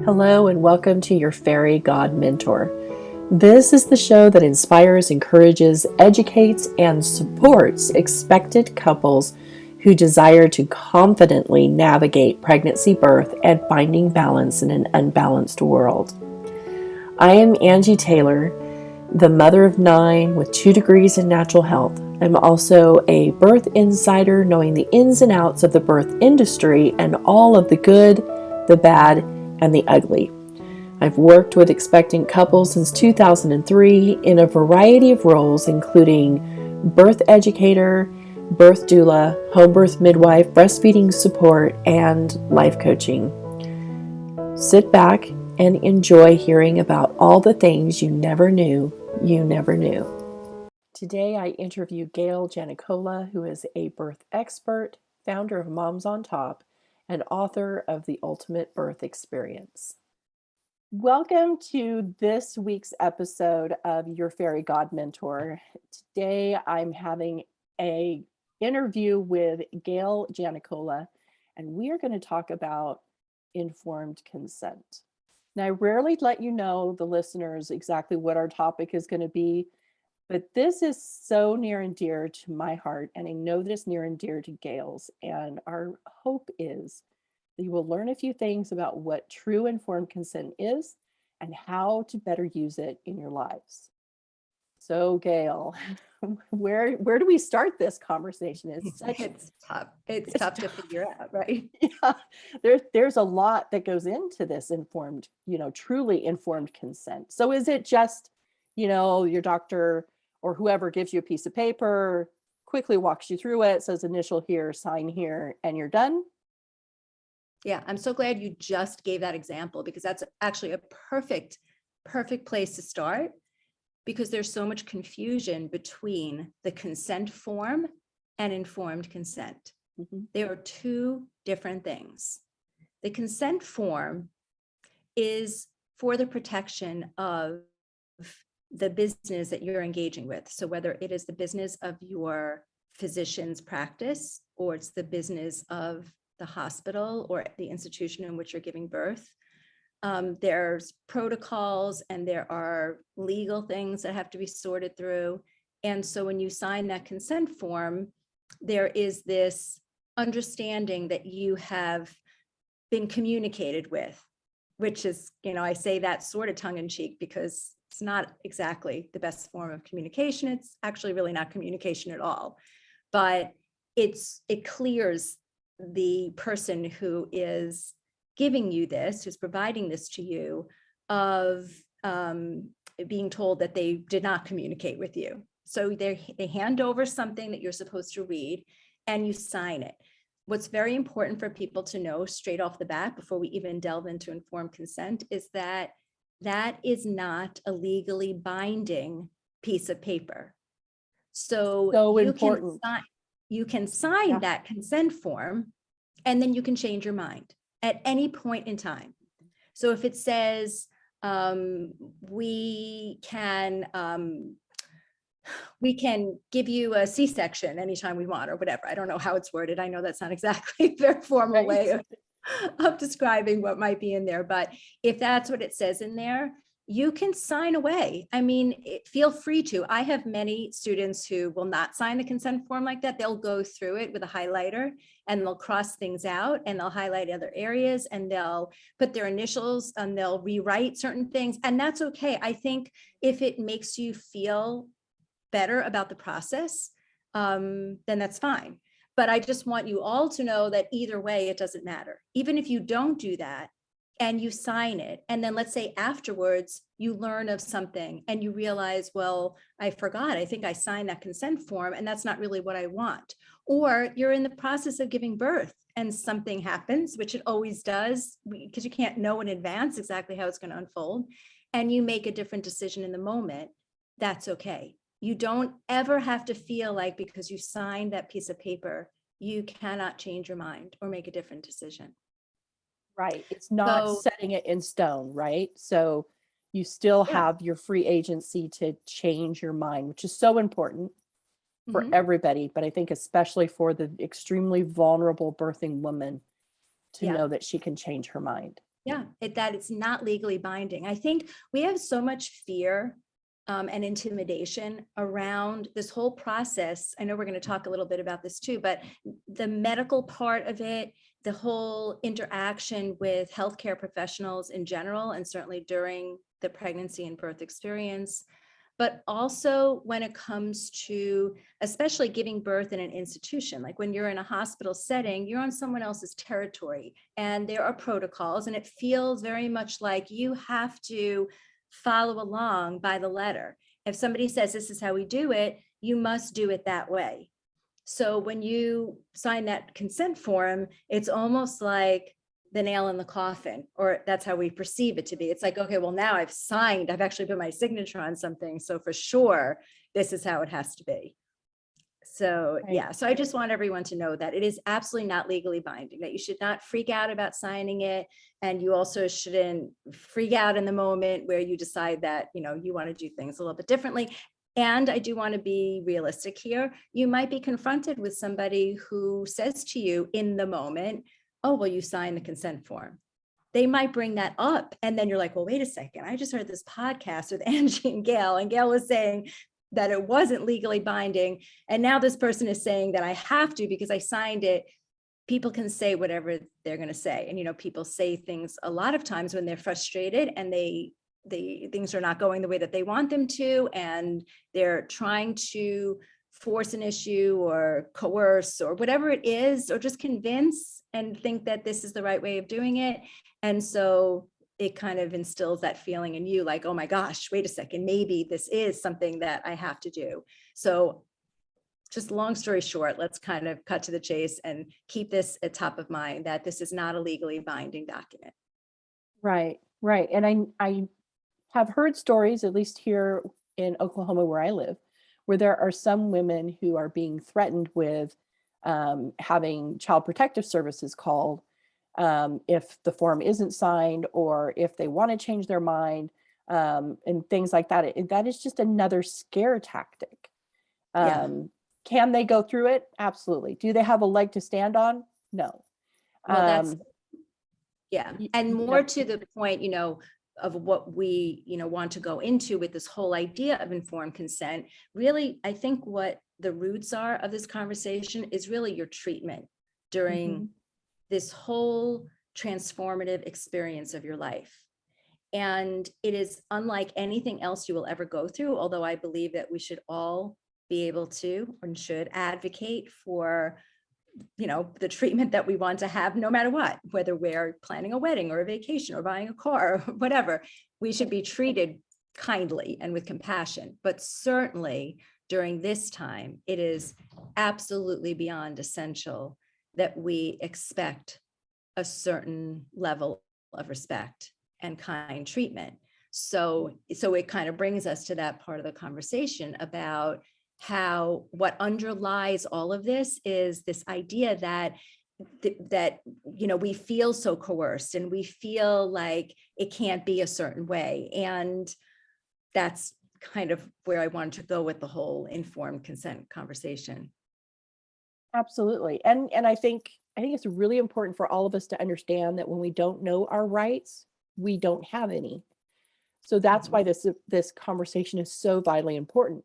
Hello, and welcome to your Fairy God Mentor. This is the show that inspires, encourages, educates, and supports expectant couples who desire to confidently navigate pregnancy, birth, and finding balance in an unbalanced world. I am Angie Taylor, the mother of 9 with 2 degrees in natural health. I'm also a birth insider, knowing the ins and outs of the birth industry and all of the good, the bad, and the ugly. I've worked with expectant couples since 2003 in a variety of roles, including birth educator, birth doula, home birth midwife, breastfeeding support, and life coaching. Sit back and enjoy hearing about all the things you never knew you never knew. Today I interview Gail Janicola, who is a birth expert, founder of Moms on Top, and author of The Ultimate Birth Experience. Welcome to this week's episode of Your Fairy God Mentor. Today I'm having an interview with Gail Janicola, and we are going to talk about informed consent. Now, I rarely let you know, the listeners, exactly what our topic is going to be, but this is so near and dear to my heart, and I know that it's near and dear to Gail's, and our hope is that you will learn a few things about what true informed consent is and how to better use it in your lives. So, Gail, where do we start this conversation? It's tough. It's tough to figure out, right? Yeah, there's a lot that goes into this informed, truly informed consent. So is it just, your doctor or whoever gives you a piece of paper, quickly walks you through it, says initial here, sign here, and you're done? Yeah, I'm so glad you just gave that example, because that's actually a perfect place to start, because there's so much confusion between the consent form and informed consent. Mm-hmm. There are two different things. The consent form is for the protection of the business that you're engaging with. So whether it is the business of your physician's practice, or it's the business of the hospital or the institution in which you're giving birth, there's protocols and there are legal things that have to be sorted through. And so when you sign that consent form, there is this understanding that you have been communicated with, which is, I say that sort of tongue in cheek, because it's not exactly the best form of communication. It's actually really not communication at all, but it clears the person who is giving you this, who's providing this to you, of being told that they did not communicate with you. So they hand over something that you're supposed to read, and you sign it. What's very important for people to know straight off the bat, before we even delve into informed consent, is that that is not a legally binding piece of paper. So important. You can sign Yeah. that consent form, and then you can change your mind at any point in time. So if it says we can give you a C-section anytime we want, or whatever. I don't know how it's worded. I know that's not exactly their formal way of describing what might be in there. But if that's what it says in there, you can sign away. I mean, feel free to. I have many students who will not sign the consent form like that. They'll go through it with a highlighter, and they'll cross things out, and they'll highlight other areas, and they'll put their initials, and they'll rewrite certain things. And that's okay. I think if it makes you feel better about the process, then that's fine. But I just want you all to know that either way, it doesn't matter. Even if you don't do that and you sign it, and then let's say afterwards you learn of something and you realize, well, I forgot, I think I signed that consent form and that's not really what I want. Or you're in the process of giving birth and something happens, which it always does, because you can't know in advance exactly how it's going to unfold, and you make a different decision in the moment. That's okay. You don't ever have to feel like because you signed that piece of paper, you cannot change your mind or make a different decision. Right. It's not setting it in stone, right? So you still have your free agency to change your mind, which is so important for everybody, but I think especially for the extremely vulnerable birthing woman to know that she can change her mind. Yeah, that it's not legally binding. I think we have so much fear and intimidation around this whole process. I know we're going to talk a little bit about this too, but the medical part of it, the whole interaction with healthcare professionals in general, and certainly during the pregnancy and birth experience, but also when it comes to especially giving birth in an institution, like when you're in a hospital setting, you're on someone else's territory and there are protocols, and it feels very much like you have to follow along by the letter. If somebody says this is how we do it, you must do it that way. So when you sign that consent form, it's almost like the nail in the coffin, or that's how we perceive it to be. It's like, okay, well, now I've signed, I've actually put my signature on something. So for sure, this is how it has to be. So Right. yeah, so I just want everyone to know that it is absolutely not legally binding, that you should not freak out about signing it. And you also shouldn't freak out in the moment where you decide that, you want to do things a little bit differently. And I do want to be realistic here. You might be confronted with somebody who says to you in the moment, oh, well, you signed the consent form. They might bring that up. And then you're like, well, wait a second. I just heard this podcast with Angie and Gail was saying that it wasn't legally binding. And now this person is saying that I have to because I signed it. People can say whatever they're going to say. And, people say things a lot of times when they're frustrated and things are not going the way that they want them to, and they're trying to force an issue or coerce or whatever it is, or just convince and think that this is the right way of doing it. And so it kind of instills that feeling in you like, oh my gosh, wait a second, maybe this is something that I have to do. So just long story short, let's kind of cut to the chase and keep this at top of mind, that this is not a legally binding document. Right, right. And I have heard stories, at least here in Oklahoma where I live, where there are some women who are being threatened with having child protective services called if the form isn't signed, or if they want to change their mind, and things like that. That is just another scare tactic. Yeah. Can they go through it? Absolutely. Do they have a leg to stand on? No. Well, that's, yeah. You And more know, to the point, of what we, want to go into with this whole idea of informed consent. Really, I think what the roots are of this conversation is really your treatment during this whole transformative experience of your life. And it is unlike anything else you will ever go through, although I believe that we should all be able to and should advocate for the treatment that we want to have, no matter what, whether we're planning a wedding or a vacation or buying a car or whatever. We should be treated kindly and with compassion. But certainly during this time, it is absolutely beyond essential that we expect a certain level of respect and kind treatment. So it kind of brings us to that part of the conversation about how what underlies all of this is this idea that we feel so coerced and we feel like it can't be a certain way. And that's kind of where I wanted to go with the whole informed consent conversation. absolutely. And I think it's really important for all of us to understand that when we don't know our rights, we don't have any. So that's why this conversation is so vitally important,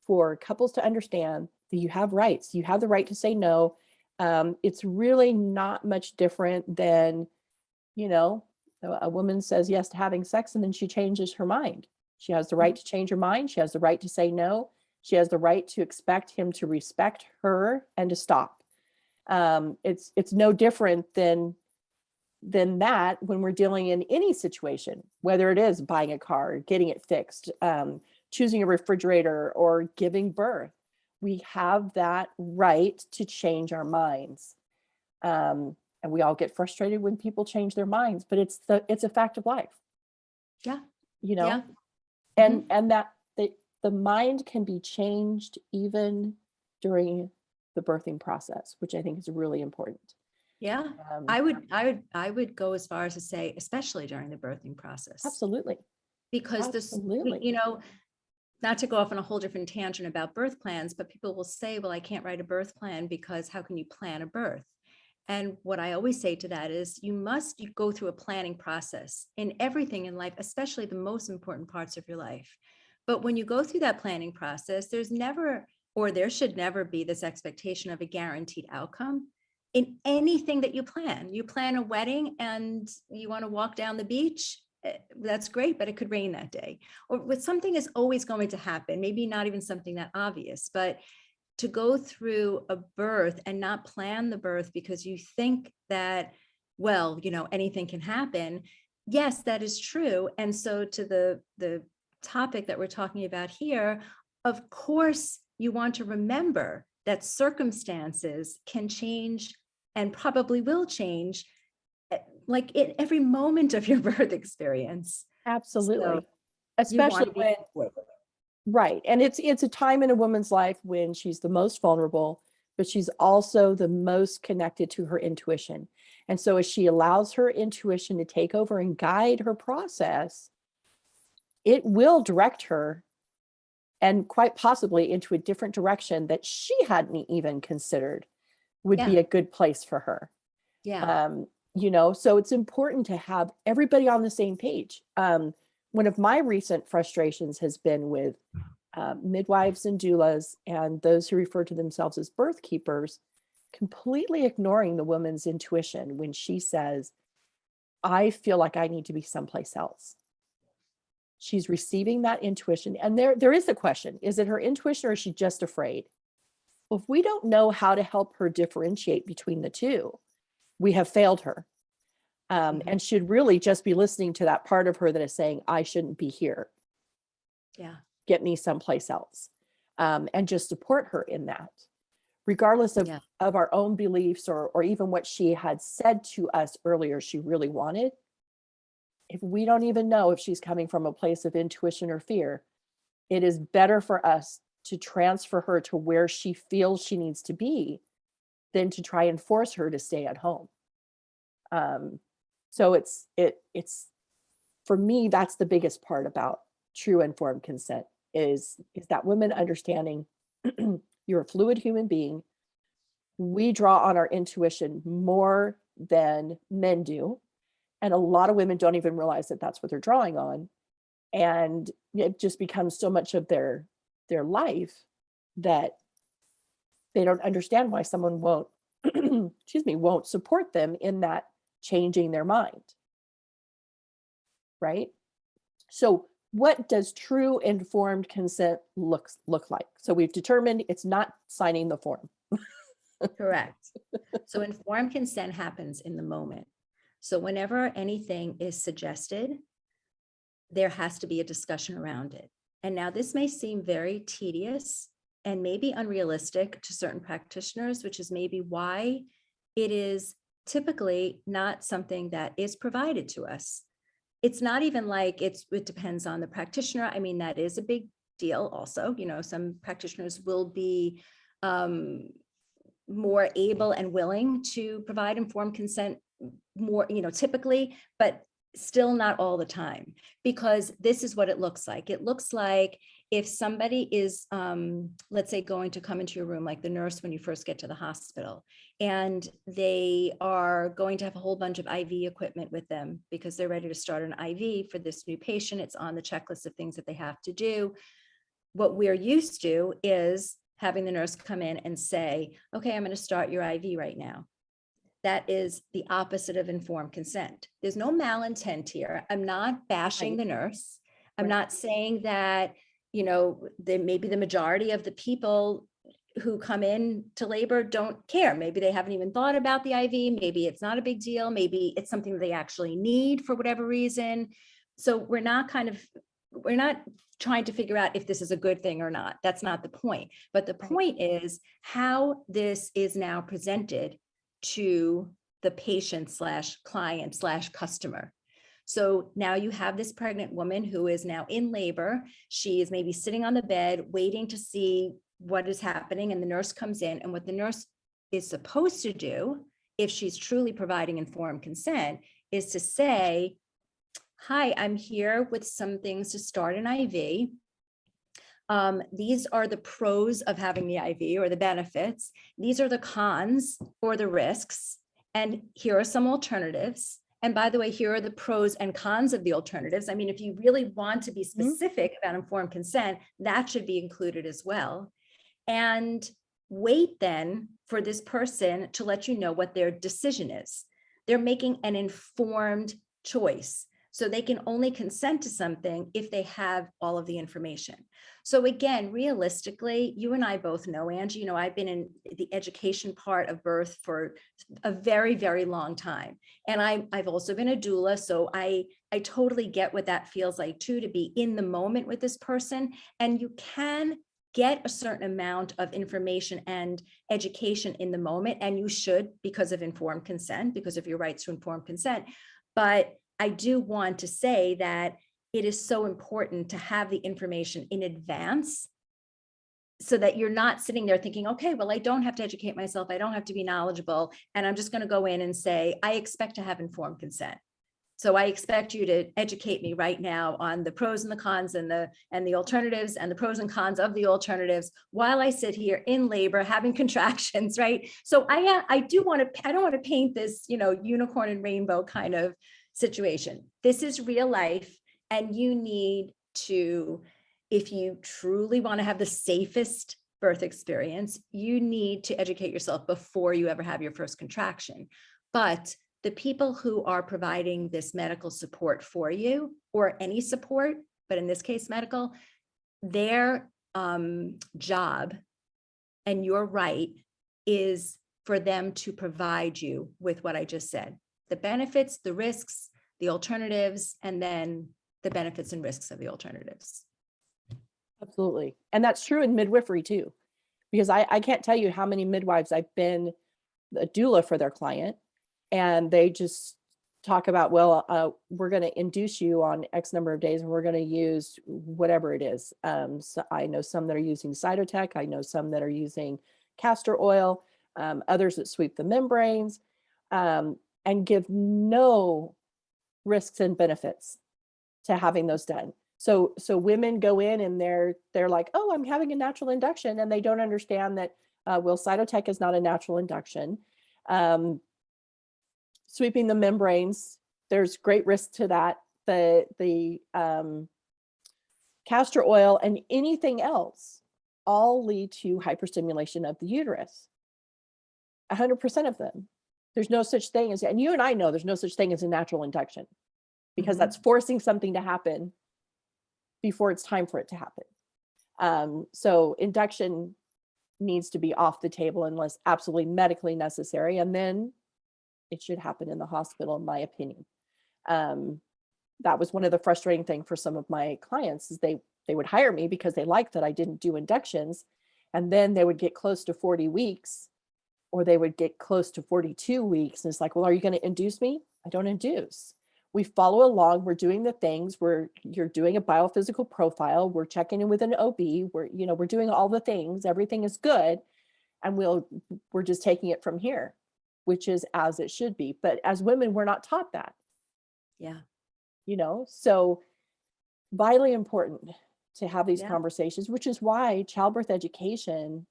for couples to understand that you have rights. You have the right to say no. It's really not much different than, a woman says yes to having sex and then she changes her mind. She has the right to change her mind. She has the right to say no. She has the right to expect him to respect her and to stop. It's no different than that when we're dealing in any situation, whether it is buying a car, getting it fixed, choosing a refrigerator, or giving birth. We have that right to change our minds. And we all get frustrated when people change their minds, but it's a fact of life. Yeah. Yeah. Mm-hmm. And that the mind can be changed even during the birthing process, which I think is really important. Yeah. I would go as far as to say, especially during the birthing process. Absolutely. Because absolutely. Not to go off on a whole different tangent about birth plans, but people will say, well, I can't write a birth plan because how can you plan a birth? And what I always say to that is you go through a planning process in everything in life, especially the most important parts of your life. But when you go through that planning process, there's never, or there should never be, this expectation of a guaranteed outcome in anything that you plan. You plan a wedding and you want to walk down the beach. That's great, but it could rain that day. Or with something is always going to happen, maybe not even something that obvious, but to go through a birth and not plan the birth because you think that, well, anything can happen. Yes, that is true. And so to the topic that we're talking about here, of course, you want to remember that circumstances can change and probably will change, like in every moment of your birth experience. Absolutely. So you Especially want to when, right. And it's a time in a woman's life when she's the most vulnerable, but she's also the most connected to her intuition. And so as she allows her intuition to take over and guide her process, it will direct her, and quite possibly into a different direction that she hadn't even considered would be a good place for her. Yeah. So it's important to have everybody on the same page. One of my recent frustrations has been with midwives and doulas and those who refer to themselves as birth keepers, completely ignoring the woman's intuition when she says, I feel like I need to be someplace else. She's receiving that intuition. And there is a question. Is it her intuition or is she just afraid? Well, if we don't know how to help her differentiate between the two, we have failed her. And should really just be listening to that part of her that is saying, I shouldn't be here. Yeah. Get me someplace else. And just support her in that, regardless of our own beliefs or even what she had said to us earlier she really wanted. If we don't even know if she's coming from a place of intuition or fear, it is better for us to transfer her to where she feels she needs to be than to try and force her to stay at home. So it's for me, that's the biggest part about true informed consent is that women understanding you're a fluid human being. We draw on our intuition more than men do. And a lot of women don't even realize that that's what they're drawing on. And it just becomes so much of their life that they don't understand why someone won't, won't support them in that changing their mind. Right? So what does true informed consent look like? So we've determined it's not signing the form. Correct. So informed consent happens in the moment. So whenever anything is suggested, there has to be a discussion around it. And now this may seem very tedious and maybe unrealistic to certain practitioners, which is maybe why it is typically not something that is provided to us. It's not even like it depends on the practitioner. I mean, that is a big deal also. Some practitioners will be more able and willing to provide informed consent more, typically, but still not all the time, because this is what it looks like. It looks like if somebody is, let's say, going to come into your room, like the nurse when you first get to the hospital, and they are going to have a whole bunch of IV equipment with them because they're ready to start an IV for this new patient. It's on the checklist of things that they have to do. What we're used to is having the nurse come in and say, okay, I'm going to start your IV right now. That is the opposite of informed consent. There's no malintent here. I'm not bashing the nurse. I'm not saying that, maybe the majority of the people who come in to labor don't care. Maybe they haven't even thought about the IV. Maybe it's not a big deal. Maybe it's something that they actually need for whatever reason. So we're not trying to figure out if this is a good thing or not. That's not the point. But the point is how this is now presented to the patient / client / customer. So now you have this pregnant woman who is now in labor. She is maybe sitting on the bed waiting to see what is happening, and the nurse comes in, and what the nurse is supposed to do, if she's truly providing informed consent, is to say, hi, I'm here with some things to start an IV. These are the pros of having the IV or the benefits. These are the cons or the risks. And here are some alternatives. And by the way, here are the pros and cons of the alternatives. I mean, if you really want to be specific about informed consent, that should be included as well. And wait then for this person to let you know what their decision is. They're making an informed choice. So they can only consent to something if they have all of the information. So again, realistically, you and I both know, Angie, I've been in the education part of birth for a very, very long time. And I've also been a doula. So I totally get what that feels like too, to be in the moment with this person. And you can get a certain amount of information and education in the moment, and you should, because of informed consent, because of your rights to informed consent. But I do want to say that it is so important to have the information in advance so that you're not sitting there thinking, okay, well, I don't have to educate myself. I don't have to be knowledgeable. And I'm just going to go in and say, I expect to have informed consent. So I expect you to educate me right now on the pros and the cons and the alternatives and the pros and cons of the alternatives while I sit here in labor having contractions, right? So I don't want to paint this, unicorn and rainbow kind of situation. This is real life, and you need to, if you truly want to have the safest birth experience, you need to educate yourself before you ever have your first contraction. But the people who are providing this medical support for you, or any support, but in this case, medical, their job and your right is for them to provide you with what I just said: the benefits, the risks, the alternatives, and then the benefits and risks of the alternatives. Absolutely. And that's true in midwifery too, because I can't tell you how many midwives I've been a doula for their client, and they just talk about, well, we're going to induce you on X number of days, and we're going to use whatever it is. So I know some that are using cytotec. I know some that are using castor oil, others that sweep the membranes, and give no risks and benefits to having those done. So women go in and they're like, oh, I'm having a natural induction, and they don't understand that, cytotec is not a natural induction. Sweeping the membranes, there's great risk to that. The castor oil and anything else all lead to hyperstimulation of the uterus. 100% of them. There's no such thing as, and you and I know there's no such thing as a natural induction, because that's forcing something to happen before it's time for it to happen. So induction needs to be off the table unless absolutely medically necessary, and then it should happen in the hospital, in my opinion. That was one of the frustrating things for some of my clients, is they would hire me because they liked that I didn't do inductions, and then they would get close to 40 weeks, or they would get close to 42 weeks, and it's like, well, are you going to induce me? I don't induce. We follow along. We're doing the things where you're doing a biophysical profile. We're checking in with an OB. We're doing all the things. Everything is good, and we're just taking it from here, which is as it should be. But as women, we're not taught that. Yeah. So vitally important to have these Yeah. conversations, which is why childbirth education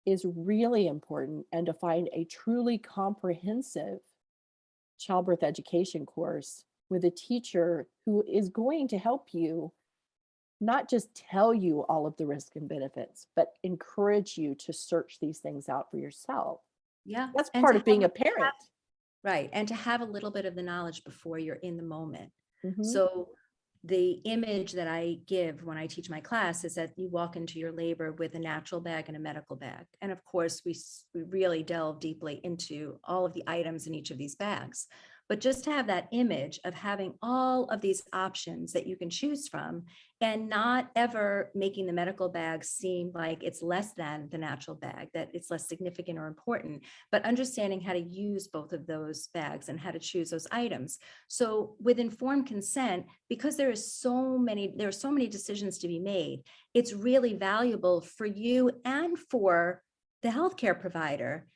is really important, and to find a truly comprehensive childbirth education course with a teacher who is going to help you, not just tell you all of the risks and benefits, but encourage you to search these things out for yourself. Yeah. That's And part to of being a have- parent. Right. And to have a little bit of the knowledge before you're in the moment. Mhm. So the image that I give when I teach my class is that you walk into your labor with a natural bag and a medical bag. And of course, we really delve deeply into all of the items in each of these bags. But just to have that image of having all of these options that you can choose from, and not ever making the medical bag seem like it's less than the natural bag, that it's less significant or important, but understanding how to use both of those bags and how to choose those items. So with informed consent, because there are so many decisions to be made, it's really valuable for you and for the healthcare provider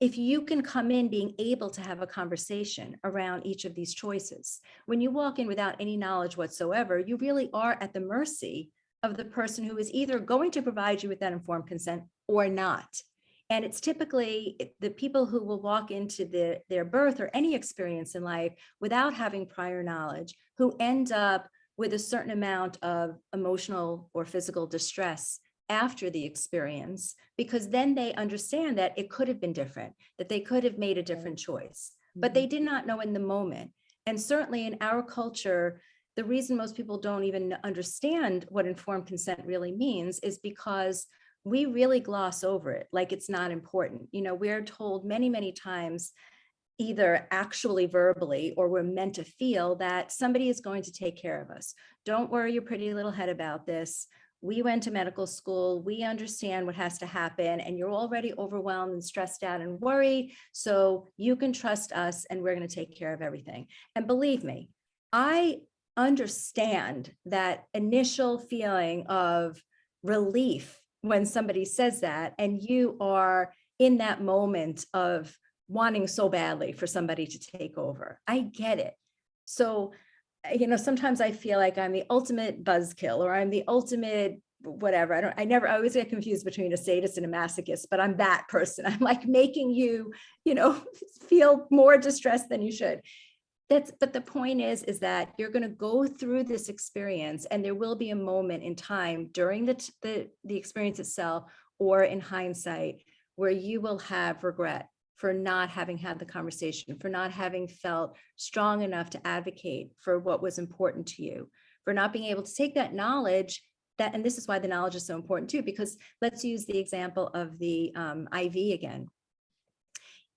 if you can come in being able to have a conversation around each of these choices. When you walk in without any knowledge whatsoever, you really are at the mercy of the person who is either going to provide you with that informed consent or not. And it's typically the people who will walk into their birth or any experience in life without having prior knowledge, who end up with a certain amount of emotional or physical distress after the experience, because then they understand that it could have been different, that they could have made a different choice, but they did not know in the moment. And certainly in our culture, the reason most people don't even understand what informed consent really means is because we really gloss over it like it's not important. You know, we're told many, many times, either actually verbally or we're meant to feel that somebody is going to take care of us. Don't worry your pretty little head about this. We went to medical school. We understand what has to happen, and you're already overwhelmed and stressed out and worried. So you can trust us and we're going to take care of everything. And believe me, I understand that initial feeling of relief when somebody says that, and you are in that moment of wanting so badly for somebody to take over. I get it. So, you know, sometimes I feel like I'm the ultimate buzzkill, or I'm the ultimate whatever. I always get confused between a sadist and a masochist, but I'm that person. I'm like making you, you know, feel more distressed than you should. But the point is that you're going to go through this experience, and there will be a moment in time during the experience itself or in hindsight where you will have regret for not having had the conversation, for not having felt strong enough to advocate for what was important to you, for not being able to take that knowledge that, and this is why the knowledge is so important too, because let's use the example of the IV again.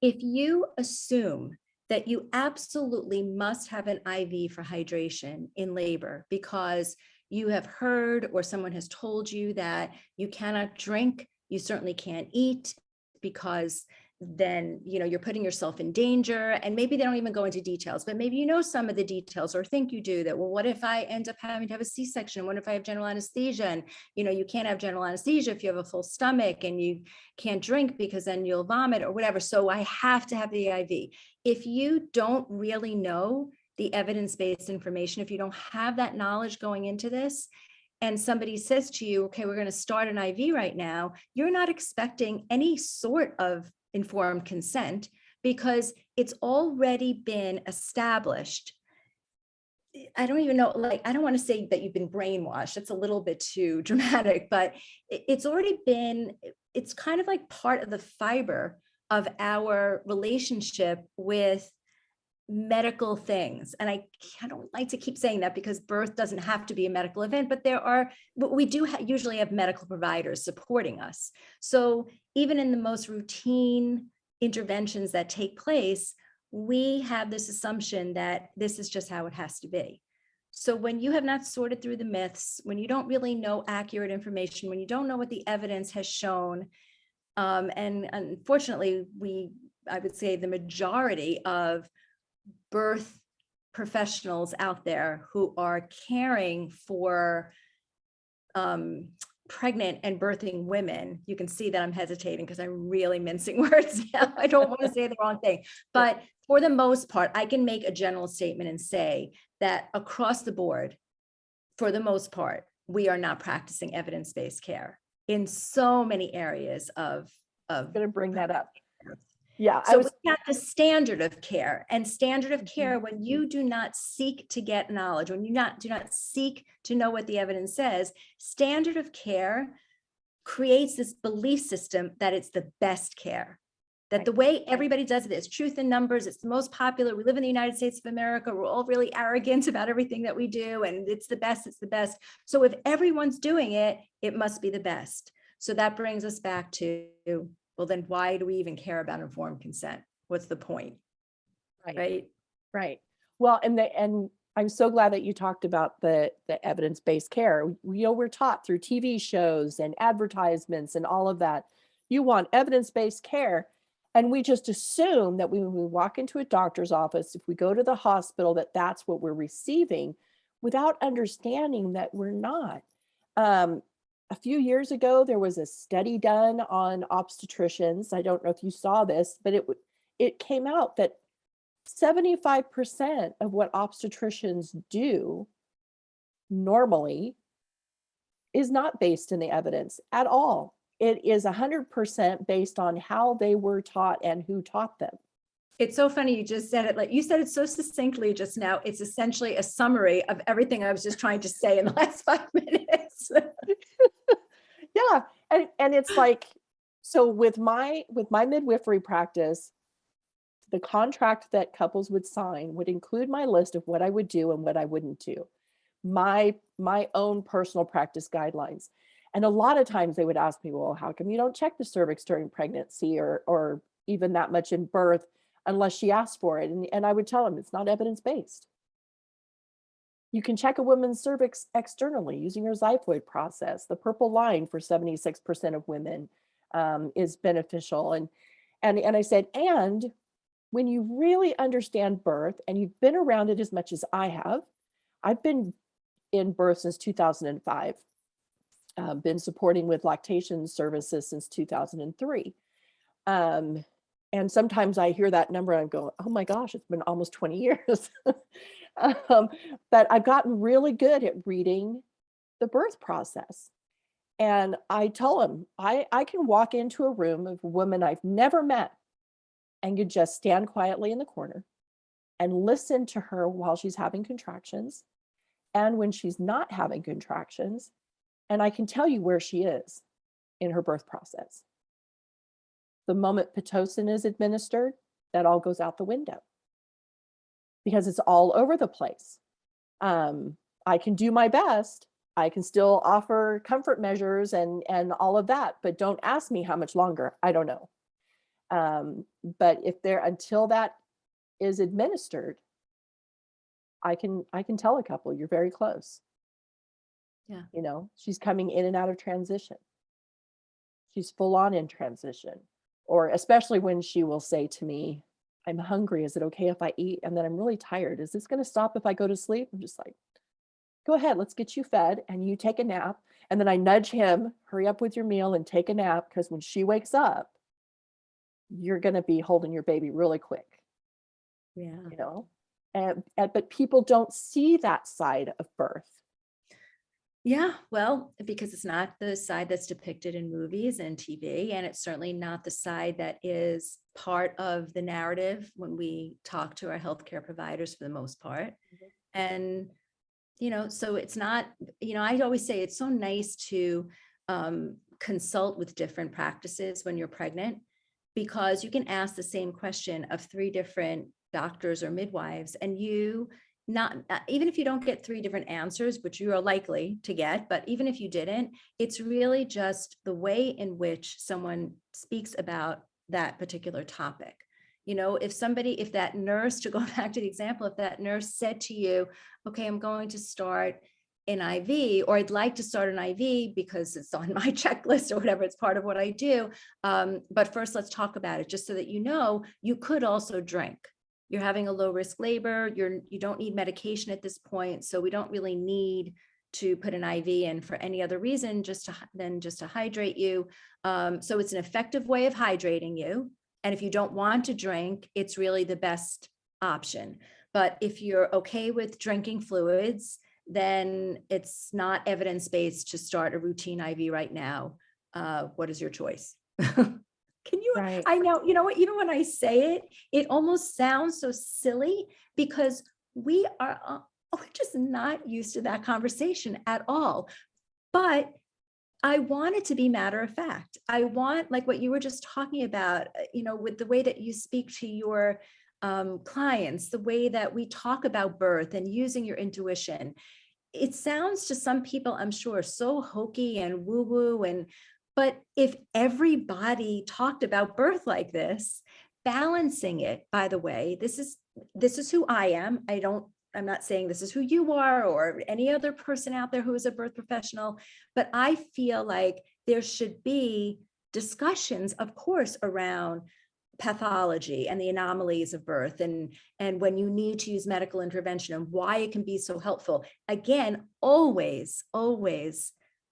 If you assume that you absolutely must have an IV for hydration in labor because you have heard or someone has told you that you cannot drink, you certainly can't eat, because then, you know, you're putting yourself in danger. And maybe they don't even go into details, but maybe you know some of the details or think you do that. Well, what if I end up having to have a C-section? What if I have general anesthesia? And, you know, you can't have general anesthesia if you have a full stomach, and you can't drink because then you'll vomit or whatever. So I have to have the IV. If you don't really know the evidence-based information, if you don't have that knowledge going into this, and somebody says to you, okay, we're going to start an IV right now, you're not expecting any sort of informed consent, because it's already been established. I don't even know, like, I don't want to say that you've been brainwashed. That's a little bit too dramatic, but it's already been, it's kind of like part of the fiber of our relationship with medical things. And I don't like to keep saying that, because birth doesn't have to be a medical event, but we do usually have medical providers supporting us. So even in the most routine interventions that take place, we have this assumption that this is just how it has to be. So when you have not sorted through the myths, when you don't really know accurate information, when you don't know what the evidence has shown, and unfortunately, I would say the majority of birth professionals out there who are caring for pregnant and birthing women, you can see that I'm hesitating because I'm really mincing words. I don't want to say the wrong thing, but for the most part, I can make a general statement and say that across the board, for the most part, we are not practicing evidence-based care in so many areas of I'm going to bring that up. Yeah. So we have the standard of care, and standard of care, when you do not seek to get knowledge, when you do not seek to know what the evidence says, standard of care creates this belief system that it's the best care, that the way everybody does it is truth in numbers. It's the most popular. We live in the United States of America. We're all really arrogant about everything that we do, and it's the best, it's the best. So if everyone's doing it, it must be the best. So that brings us back to, well, then why do we even care about informed consent? What's the point? Right. Well, and I'm so glad that you talked about the evidence-based care. We're taught through TV shows and advertisements and all of that. You want evidence-based care. And we just assume that when we walk into a doctor's office, if we go to the hospital, that that's what we're receiving, without understanding that we're not. A few years ago, there was a study done on obstetricians. I don't know if you saw this, but it came out that 75% of what obstetricians do normally is not based in the evidence at all. it is 100% based on how they were taught and who taught them. It's so funny you just said it, like you said it so succinctly just now. It's essentially a summary of everything I was just trying to say in the last 5 minutes. Yeah, and it's like, so with my midwifery practice, the contract that couples would sign would include my list of what I would do and what I wouldn't do, my own personal practice guidelines. And a lot of times they would ask me, well, how come you don't check the cervix during pregnancy or even that much in birth unless she asks for it? And I would tell them it's not evidence-based. You can check a woman's cervix externally using your xiphoid process. The purple line for 76% of women is beneficial. And I said, and when you really understand birth and you've been around it as much as I have, I've been in birth since 2005, been supporting with lactation services since 2003. And sometimes I hear that number and I go, oh my gosh, it's been almost 20 years. But I've gotten really good at reading the birth process. And I tell them, I can walk into a room of a woman I've never met and you just stand quietly in the corner and listen to her while she's having contractions and when she's not having contractions. And I can tell you where she is in her birth process. The moment Pitocin is administered, that all goes out the window because it's all over the place. I can do my best. I can still offer comfort measures and all of that, but don't ask me how much longer. I don't know. But until that is administered, I can tell a couple, you're very close. Yeah. You know, she's coming in and out of transition. She's full on in transition. Or especially when she will say to me, I'm hungry. Is it okay if I eat? And then I'm really tired. Is this going to stop if I go to sleep? I'm just like, go ahead, let's get you fed and you take a nap. And then I nudge him, hurry up with your meal and take a nap. Because when she wakes up, you're going to be holding your baby really quick. Yeah. You know, but people don't see that side of birth. Yeah, well, because it's not the side that's depicted in movies and TV, and it's certainly not the side that is part of the narrative when we talk to our healthcare providers for the most part. Mhm. And, so it's not, I always say it's so nice to consult with different practices when you're pregnant, because you can ask the same question of 3 different doctors or midwives, and not even if you don't get 3 different answers, which you are likely to get, but even if you didn't, it's really just the way in which someone speaks about that particular topic. If that nurse, to go back to the example, if that nurse said to you, okay, I'm going to start an IV, or I'd like to start an IV because it's on my checklist or whatever, it's part of what I do. But first, let's talk about it, just so that you could also drink. You're having a low risk labor. You don't need medication at this point. So we don't really need to put an IV in for any other reason, just to hydrate you. So it's an effective way of hydrating you. And if you don't want to drink, it's really the best option. But if you're okay with drinking fluids, then it's not evidence-based to start a routine IV right now. What is your choice? Can you, Right. I know, what, even when I say it, it almost sounds so silly because we're just not used to that conversation at all. But I want it to be matter of fact. I want, like what you were just talking about, with the way that you speak to your clients, the way that we talk about birth and using your intuition. It sounds to some people, I'm sure, so hokey and woo-woo, but if everybody talked about birth like this, balancing it, by the way, this is who I am. I'm not saying this is who you are or any other person out there who is a birth professional, but I feel like there should be discussions, of course, around pathology and the anomalies of birth and when you need to use medical intervention and why it can be so helpful. Again, always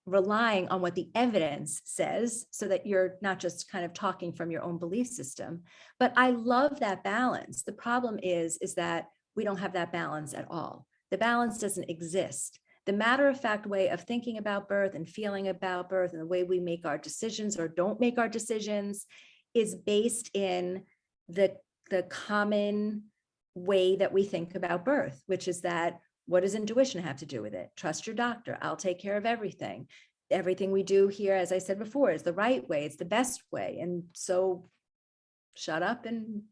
relying on what the evidence says so that you're not just kind of talking from your own belief system. But I love that balance. The problem is that we don't have that balance at all. The balance doesn't exist. the matter-of-fact way of thinking about birth and feeling about birth and the way we make our decisions or don't make our decisions is based in the common way that we think about birth, which is that, what does intuition have to do with it? Trust your doctor. I'll take care of everything. Everything we do here, as I said before, is the right way. It's the best way. And so shut up and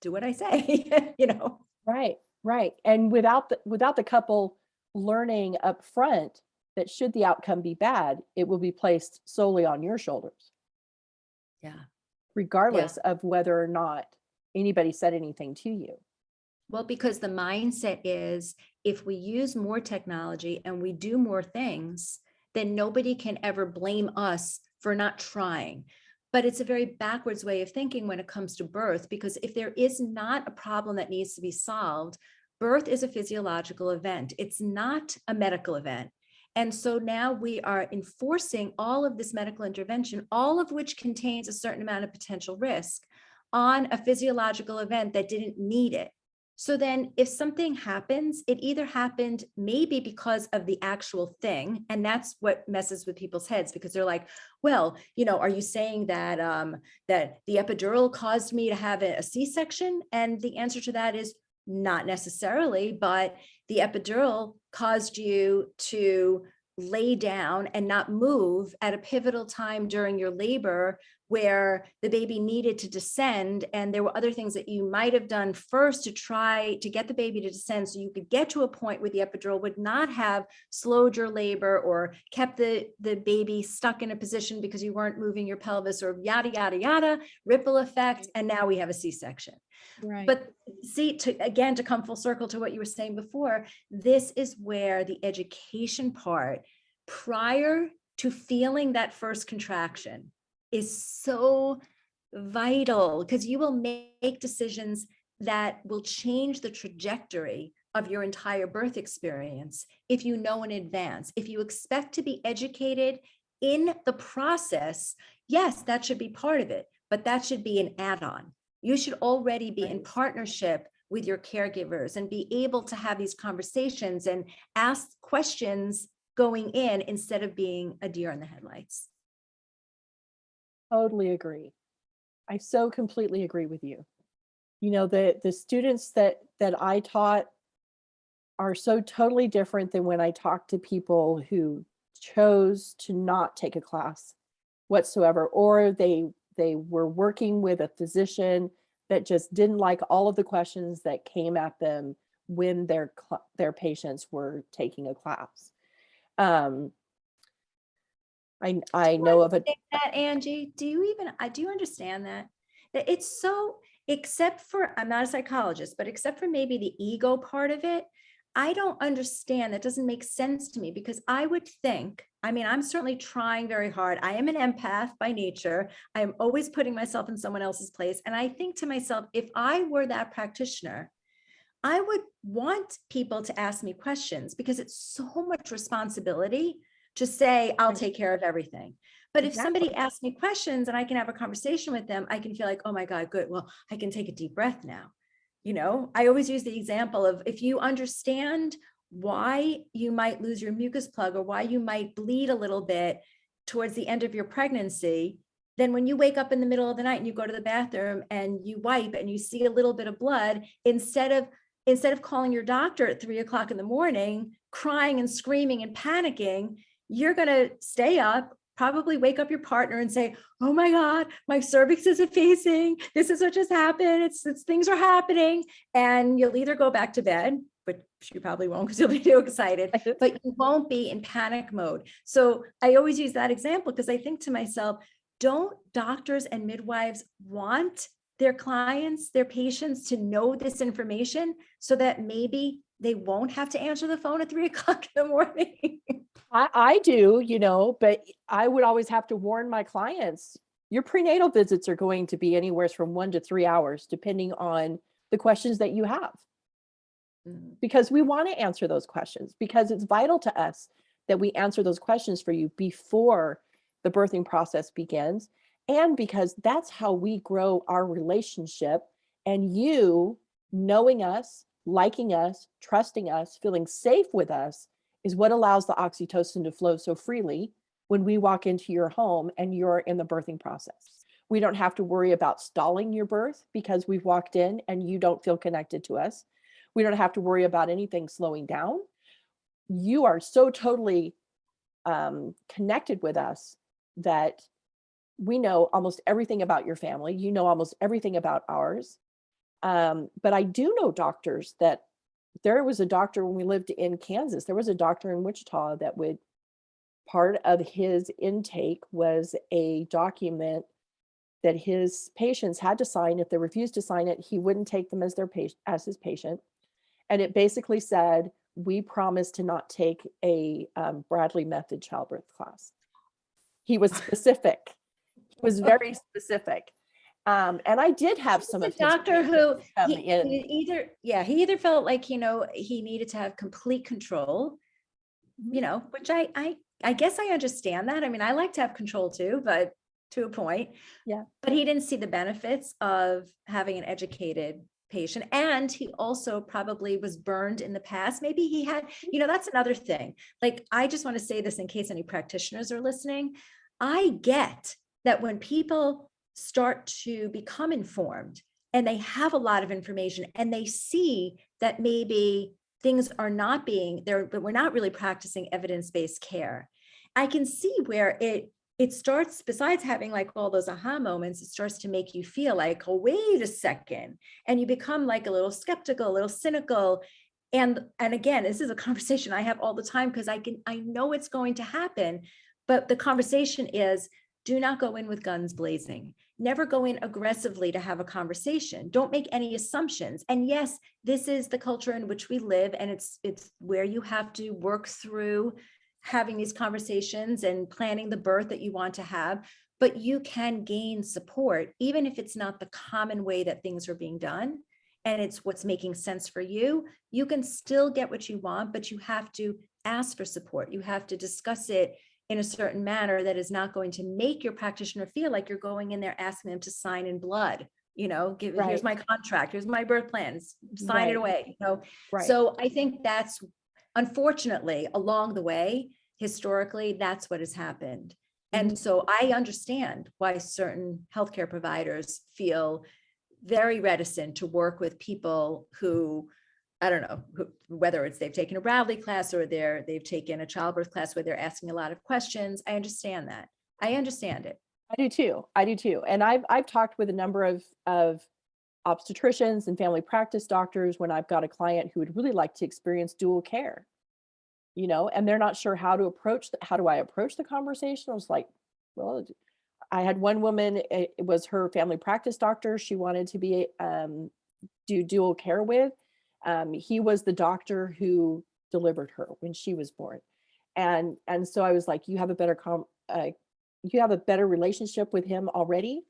do what I say, you know? Right, right. And without the couple learning up front that should the outcome be bad, it will be placed solely on your shoulders. Yeah. Regardless of whether or not anybody said anything to you. Well, because the mindset is, if we use more technology and we do more things, then nobody can ever blame us for not trying. But it's a very backwards way of thinking when it comes to birth, because if there is not a problem that needs to be solved, birth is a physiological event. It's not a medical event. And so now we are enforcing all of this medical intervention, all of which contains a certain amount of potential risk, on a physiological event that didn't need it. So then if something happens, it either happened maybe because of the actual thing, and that's what messes with people's heads, because they're like, well, you know, are you saying that that the epidural caused me to have a C-section? And the answer to that is not necessarily, but the epidural caused you to lay down and not move at a pivotal time during your labor where the baby needed to descend. And there were other things that you might have done first to try to get the baby to descend so you could get to a point where the epidural would not have slowed your labor or kept the baby stuck in a position because you weren't moving your pelvis, or yada, yada, yada, ripple effect. And now we have a C-section. Right. But see, to come full circle to what you were saying before, this is where the education part, prior to feeling that first contraction, is so vital, because you will make decisions that will change the trajectory of your entire birth experience if you know in advance. If you expect to be educated in the process, yes, that should be part of it, but that should be an add-on. You should already be in partnership with your caregivers and be able to have these conversations and ask questions going in, instead of being a deer in the headlights. Totally agree. I so completely agree with you. You know, the students that I taught are so totally different than when I talk to people who chose to not take a class whatsoever, or they were working with a physician that just didn't like all of the questions that came at them when their patients were taking a class. I know of that, Angie. Do you understand that? That it's so, except for, I'm not a psychologist, but except for maybe the ego part of it, I don't understand. That doesn't make sense to me, because I would think, I mean, I'm certainly trying very hard. I am an empath by nature. I am always putting myself in someone else's place. And I think to myself, if I were that practitioner, I would want people to ask me questions, because it's so much responsibility to say, I'll take care of everything. But if somebody asks me questions and I can have a conversation with them, I can feel like, oh my God, good. Well, I can take a deep breath now. You know, I always use the example of, if you understand why you might lose your mucus plug or why you might bleed a little bit towards the end of your pregnancy, then when you wake up in the middle of the night and you go to the bathroom and you wipe and you see a little bit of blood, instead of calling your doctor at 3 o'clock in the morning, crying and screaming and panicking, you're going to stay up, probably wake up your partner and say, oh my God, my cervix is effacing. This is what just happened. It's things are happening. And you'll either go back to bed, but you probably won't, because you'll be too excited, but you won't be in panic mode. So I always use that example, because I think to myself, don't doctors and midwives want their clients, their patients, to know this information so that maybe they won't have to answer the phone at 3 o'clock in the morning? I do, you know, but I would always have to warn my clients, your prenatal visits are going to be anywhere from 1 to 3 hours, depending on the questions that you have. Because we want to answer those questions, because it's vital to us that we answer those questions for you before the birthing process begins. And because that's how we grow our relationship, and you knowing us, liking us, trusting us, feeling safe with us is what allows the oxytocin to flow so freely when we walk into your home and you're in the birthing process. We don't have to worry about stalling your birth because we've walked in and you don't feel connected to us. We don't have to worry about anything slowing down. You are so totally connected with us that we know almost everything about your family. You know almost everything about ours. But I do know doctors that there was a doctor when we lived in Kansas, there was a doctor in Wichita that would, part of his intake was a document that his patients had to sign. If they refused to sign it, he wouldn't take them as their patient, as his patient. And it basically said, we promise to not take a Bradley method childbirth class. He was specific. He was very specific. And I did have some of his doctor who come he in. he either felt like, he needed to have complete control, which I guess I understand that. I mean, I like to have control too, but to a point. Yeah. But he didn't see the benefits of having an educated patient. And he also probably was burned in the past. Maybe he had, that's another thing. Like, I just want to say this in case any practitioners are listening. I get that when people start to become informed and they have a lot of information and they see that maybe things are not being there, but we're not really practicing evidence-based care. I can see where it starts, besides having like all those aha moments, it starts to make you feel like, oh, wait a second. And you become like a little skeptical, a little cynical. And again, this is a conversation I have all the time because I know it's going to happen. But the conversation is, do not go in with guns blazing. Never go in aggressively to have a conversation. Don't make any assumptions. And yes, this is the culture in which we live, and it's where you have to work through having these conversations and planning the birth that you want to have. But you can gain support, even if it's not the common way that things are being done, and it's what's making sense for you. You can still get what you want, but you have to ask for support. You have to discuss it in a certain manner that is not going to make your practitioner feel like you're going in there asking them to sign in blood, here's my contract, here's my birth plans, sign it away, Right. So I think that's, unfortunately, along the way, historically, that's what has happened. And so I understand why certain healthcare providers feel very reticent to work with people who, I don't know, whether it's they've taken a Bradley class or they've taken a childbirth class where they're asking a lot of questions. I understand that. I understand it. I do too. And I've talked with a number of obstetricians and family practice doctors when I've got a client who would really like to experience dual care, and they're not sure how to approach how do I approach the conversation? I was like, well, I had one woman, it was her family practice doctor she wanted to be do dual care with. He was the doctor who delivered her when she was born. And so I was like, you have a better relationship with him already.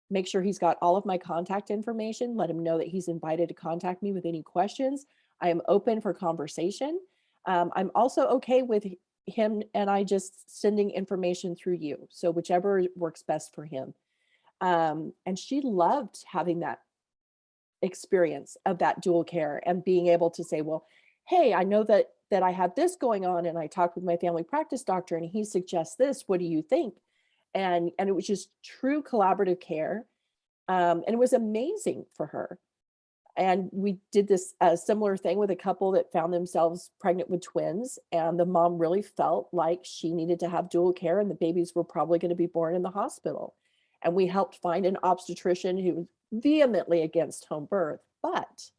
Make sure he's got all of my contact information. Let him know that he's invited to contact me with any questions. I am open for conversation. I'm also okay with him and I just sending information through you. So whichever works best for him. And she loved having that experience of that dual care and being able to say, well, hey, I know that I have this going on, and I talked with my family practice doctor and he suggests this, what do you think? And it was just true collaborative care. And it was amazing for her. And we did this similar thing with a couple that found themselves pregnant with twins, and the mom really felt like she needed to have dual care and the babies were probably going to be born in the hospital. And we helped find an obstetrician who was vehemently against home birth, but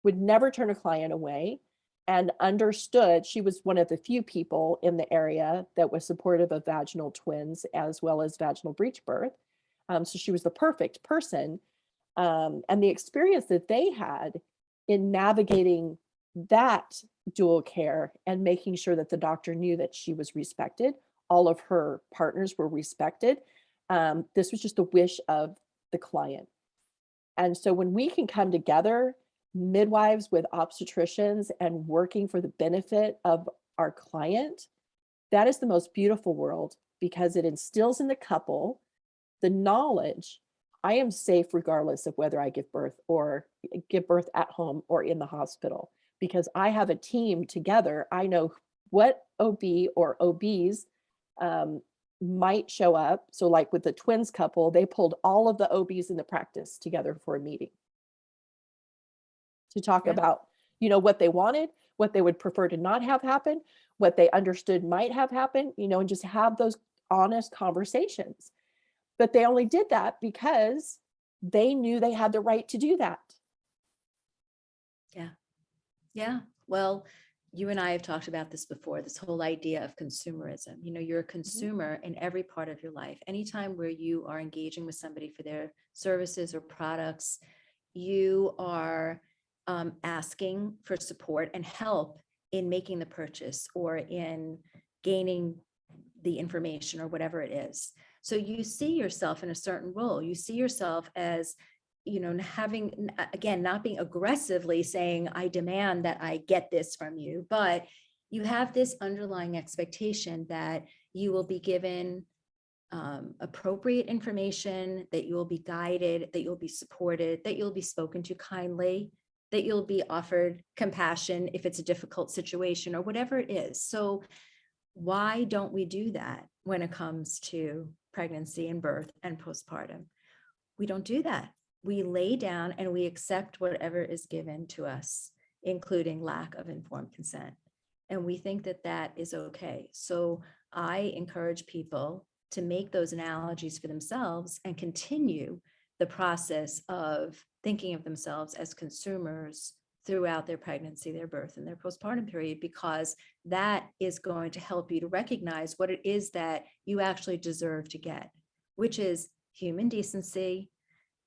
would never turn a client away, and understood. She was one of the few people in the area that was supportive of vaginal twins as well as vaginal breech birth. So she was the perfect person. And the experience that they had in navigating that dual care and making sure that the doctor knew that she was respected, all of her partners were respected. This was just the wish of the client. And so when we can come together, midwives with obstetricians, and working for the benefit of our client, that is the most beautiful world, because it instills in the couple the knowledge, I am safe regardless of whether I give birth at home or in the hospital, because I have a team together. I know what OB or OBs might show up. So like with the twins couple, they pulled all of the OBs in the practice together for a meeting to talk about, what they wanted, what they would prefer to not have happen, what they understood might have happened, and just have those honest conversations. But they only did that because they knew they had the right to do that. Yeah. Yeah. Well, you and I have talked about this before, this whole idea of consumerism. You're a consumer in every part of your life. Anytime where you are engaging with somebody for their services or products, you are asking for support and help in making the purchase or in gaining the information or whatever it is. So you see yourself in a certain role. You see yourself as, having, again, not being aggressively saying, I demand that I get this from you, but you have this underlying expectation that you will be given appropriate information, that you will be guided, that you'll be supported, that you'll be spoken to kindly, that you'll be offered compassion if it's a difficult situation or whatever it is. So why don't we do that when it comes to pregnancy and birth and postpartum? We don't do that. We lay down and we accept whatever is given to us, including lack of informed consent. And we think that that is okay. So I encourage people to make those analogies for themselves and continue the process of thinking of themselves as consumers throughout their pregnancy, their birth, and their postpartum period, because that is going to help you to recognize what it is that you actually deserve to get, which is human decency.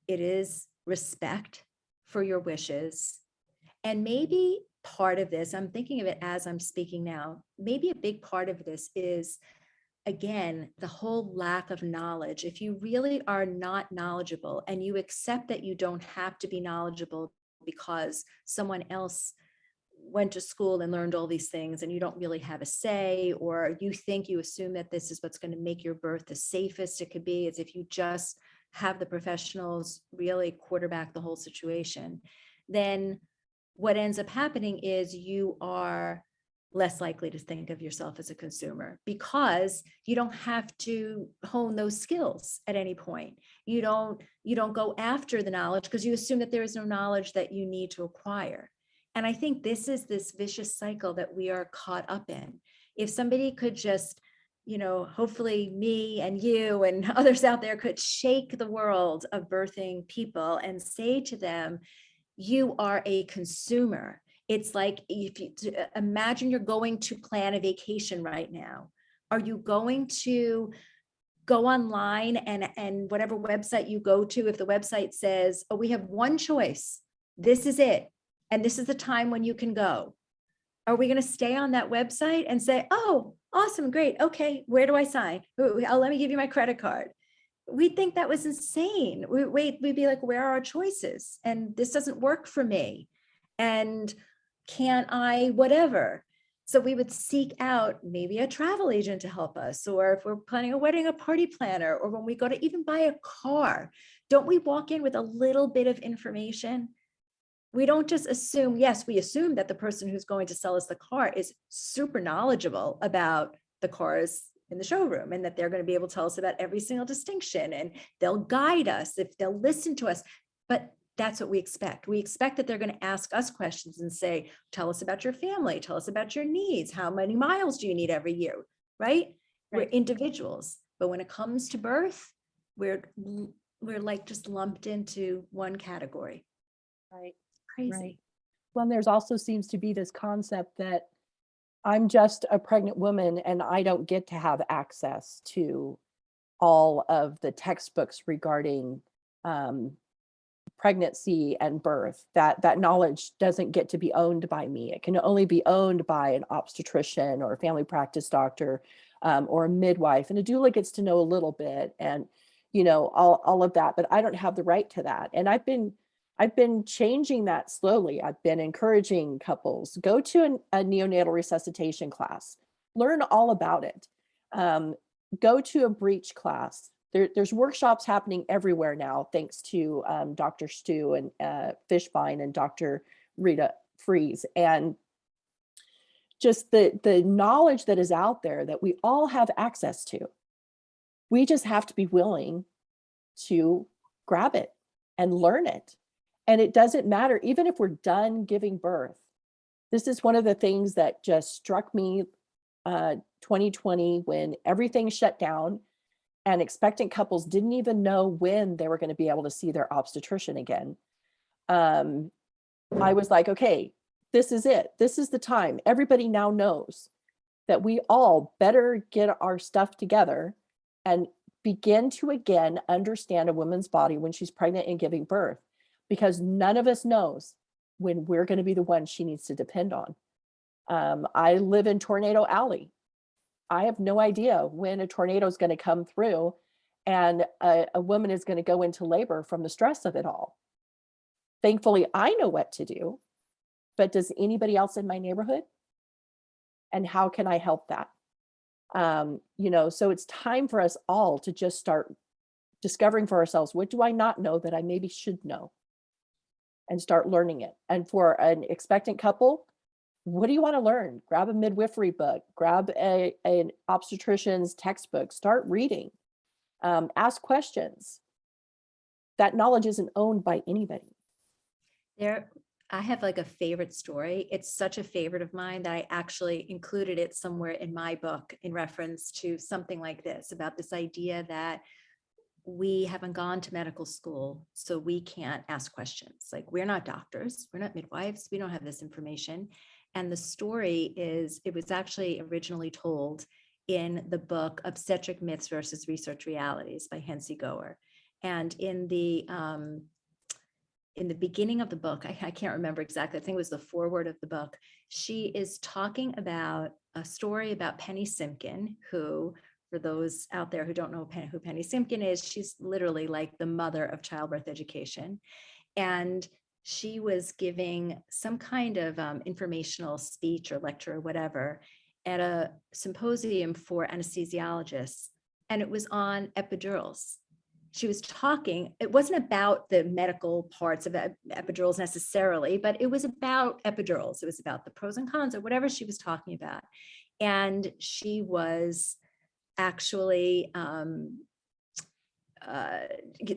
It is respect for your wishes. And maybe part of this, I'm thinking of it as I'm speaking now, maybe a big part of this is, again, the whole lack of knowledge. If you really are not knowledgeable and you accept that you don't have to be knowledgeable because someone else went to school and learned all these things and you don't really have a say, or you assume that this is what's going to make your birth the safest it could be, as if you just have the professionals really quarterback the whole situation, then what ends up happening is you are less likely to think of yourself as a consumer, because you don't have to hone those skills at any point. You don't go after the knowledge because you assume that there is no knowledge that you need to acquire. And I think this is this vicious cycle that we are caught up in. If somebody could just, hopefully me and you and others out there could shake the world of birthing people and say to them, you are a consumer. It's like, if you imagine you're going to plan a vacation right now. Are you going to go online and whatever website you go to, if the website says, oh, we have one choice, this is it, and this is the time when you can go, are we going to stay on that website and say, oh, awesome, great, okay, where do I sign? Oh, let me give you my credit card. We'd think that was insane. We'd be like, where are our choices? And this doesn't work for me. And can't I, whatever. So we would seek out maybe a travel agent to help us, or if we're planning a wedding, a party planner, or when we go to even buy a car, don't we walk in with a little bit of information? We don't just assume, yes, we assume that the person who's going to sell us the car is super knowledgeable about the cars in the showroom, and that they're going to be able to tell us about every single distinction, and they'll guide us, if they'll listen to us. But that's what we expect. We expect that they're going to ask us questions and say, tell us about your family, tell us about your needs, how many miles do you need every year, right? We're individuals. But when it comes to birth, we're like just lumped into one category. Right. Crazy. Right. Well, there's also seems to be this concept that I'm just a pregnant woman and I don't get to have access to all of the textbooks regarding pregnancy and birth. That knowledge doesn't get to be owned by me. It can only be owned by an obstetrician or a family practice doctor, or a midwife. And a doula gets to know a little bit, and all of that. But I don't have the right to that. And I've been changing that slowly. I've been encouraging couples, go to a neonatal resuscitation class, learn all about it. Go to a breech class. There's workshops happening everywhere now, thanks to Dr. Stu and Fishbein and Dr. Rita Fries. And just the knowledge that is out there that we all have access to. We just have to be willing to grab it and learn it. And it doesn't matter, even if we're done giving birth. This is one of the things that just struck me 2020 when everything shut down and expectant couples didn't even know when they were going to be able to see their obstetrician again. I was like, okay, this is it. This is the time. Everybody now knows that we all better get our stuff together and begin to again understand a woman's body when she's pregnant and giving birth, because none of us knows when we're going to be the one she needs to depend on. I live in Tornado Alley. I have no idea when a tornado is going to come through and a woman is going to go into labor from the stress of it all. Thankfully, I know what to do, but does anybody else in my neighborhood? And how can I help that? So it's time for us all to just start discovering for ourselves, what do I not know that I maybe should know? And start learning it. And for an expectant couple, what do you want to learn? Grab a midwifery book, grab an obstetrician's textbook, start reading, ask questions. That knowledge isn't owned by anybody. I have like a favorite story. It's such a favorite of mine that I actually included it somewhere in my book in reference to something like this, about this idea that we haven't gone to medical school, so we can't ask questions. Like, we're not doctors, we're not midwives, we don't have this information. And the story is, it was actually originally told in the book Obstetric Myths versus Research Realities by Hensi Goer. And in the beginning of the book, I can't remember exactly, I think it was the foreword of the book, she is talking about a story about Penny Simkin, who, for those out there who don't know who Penny Simkin is, she's literally like the mother of childbirth education. And she was giving some kind of informational speech or lecture or whatever at a symposium for anesthesiologists, and it was on epidurals. She was talking, it wasn't about the medical parts of epidurals necessarily, but it was about epidurals. It was about the pros and cons or whatever she was talking about. And she was actually,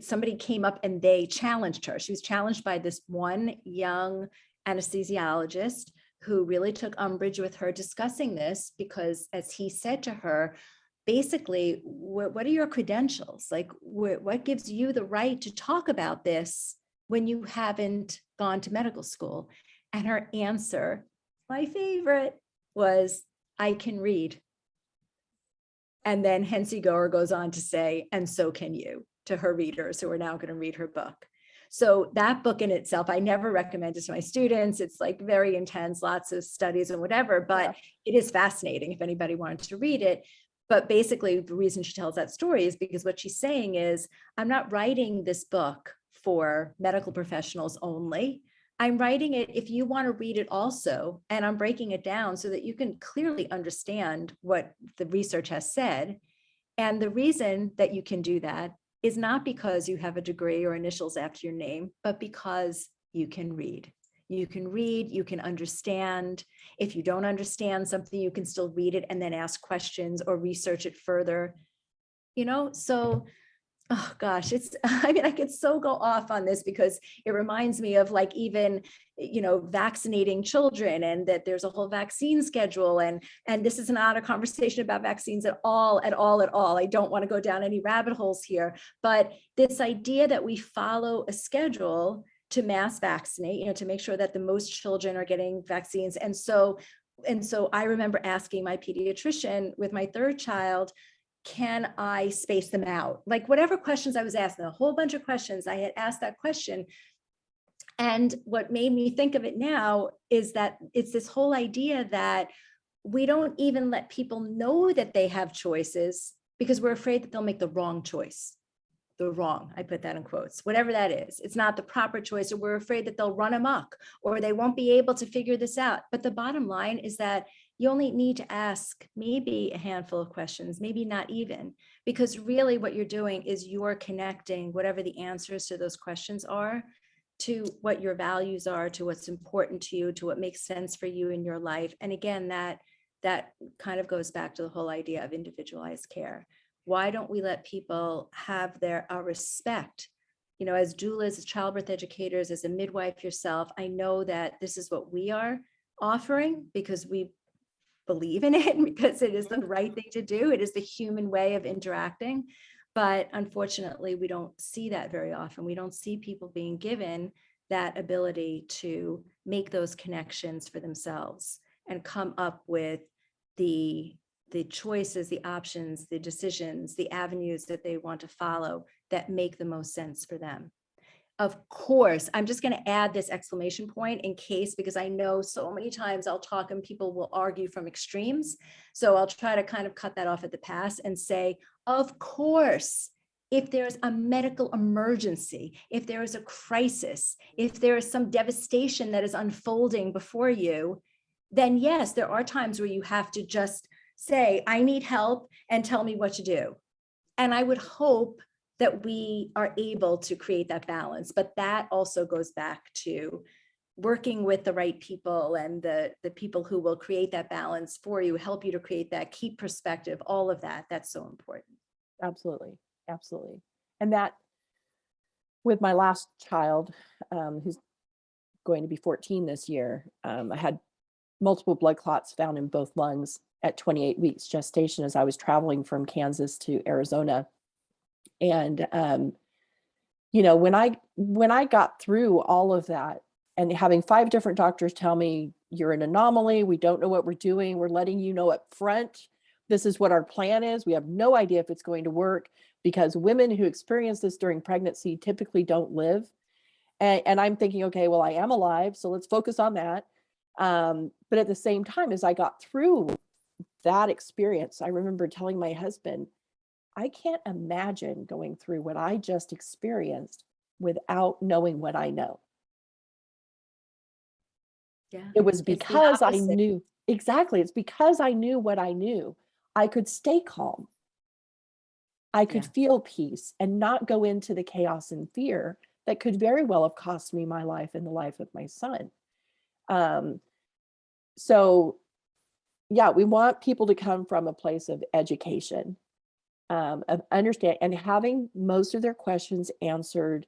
somebody came up and they challenged her. She was challenged by this one young anesthesiologist who really took umbrage with her discussing this, because as he said to her, basically, what are your credentials? Like, what gives you the right to talk about this when you haven't gone to medical school? And her answer, my favorite, was, I can read. And then Hensi Goer goes on to say, and so can you, to her readers who are now going to read her book. So that book in itself, I never recommend it to my students. It's like very intense, lots of studies and whatever, but it is fascinating if anybody wanted to read it. But basically, the reason she tells that story is because what she's saying is, I'm not writing this book for medical professionals only. I'm writing it if you want to read it also, and I'm breaking it down so that you can clearly understand what the research has said. And the reason that you can do that is not because you have a degree or initials after your name, but because you can read. You can read, you can understand. If you don't understand something, you can still read it and then ask questions or research it further. So, oh gosh, I could so go off on this because it reminds me of like even, vaccinating children, and that there's a whole vaccine schedule. And this is not a conversation about vaccines at all. I don't want to go down any rabbit holes here, but this idea that we follow a schedule to mass vaccinate, to make sure that the most children are getting vaccines. And so I remember asking my pediatrician with my third child, can I space them out? Like whatever questions I was asking, a whole bunch of questions, I had asked that question. And what made me think of it now is that it's this whole idea that we don't even let people know that they have choices because we're afraid that they'll make the wrong choice. I put that in quotes, whatever that is. It's not the proper choice, or we're afraid that they'll run amok or they won't be able to figure this out. But the bottom line is that you only need to ask maybe a handful of questions, maybe not even, because really what you're doing is you're connecting whatever the answers to those questions are to what your values are, to what's important to you, to what makes sense for you in your life. And again, that kind of goes back to the whole idea of individualized care. Why don't we let people have our respect? You know, as doulas, as childbirth educators, as a midwife yourself, I know that this is what we are offering because we believe in it, because it is the right thing to do. It is the human way of interacting. But unfortunately, we don't see that very often. We don't see people being given that ability to make those connections for themselves and come up with the choices, the options, the decisions, the avenues that they want to follow that make the most sense for them. Of course, I'm just going to add this exclamation point in case, because I know so many times I'll talk and people will argue from extremes. So I'll try to kind of cut that off at the pass and say, of course, if there's a medical emergency, if there is a crisis, if there is some devastation that is unfolding before you, then yes, there are times where you have to just say, I need help and tell me what to do. And I would hope that we are able to create that balance. But that also goes back to working with the right people and the people who will create that balance for you, help you to create that, keep perspective, all of that. That's so important. Absolutely. Absolutely. And that with my last child, who's going to be 14 this year, I had multiple blood clots found in both lungs at 28 weeks gestation as I was traveling from Kansas to Arizona. And, you know, when I got through all of that and having 5 different doctors tell me you're an anomaly, we don't know what we're doing, we're letting you know up front, this is what our plan is. We have no idea if it's going to work because women who experience this during pregnancy typically don't live. And I'm thinking, okay, well, I am alive, so let's focus on that. But at the same time, as I got through that experience, I remember telling my husband, I can't imagine going through what I just experienced without knowing what I know. Yeah. It was It's the because I opposite. knew, exactly, it's because I knew what I knew. I could stay calm. I could Yeah. feel peace and not go into the chaos and fear that could very well have cost me my life and the life of my son. So yeah, we want people to come from a place of education, of understand and having most of their questions answered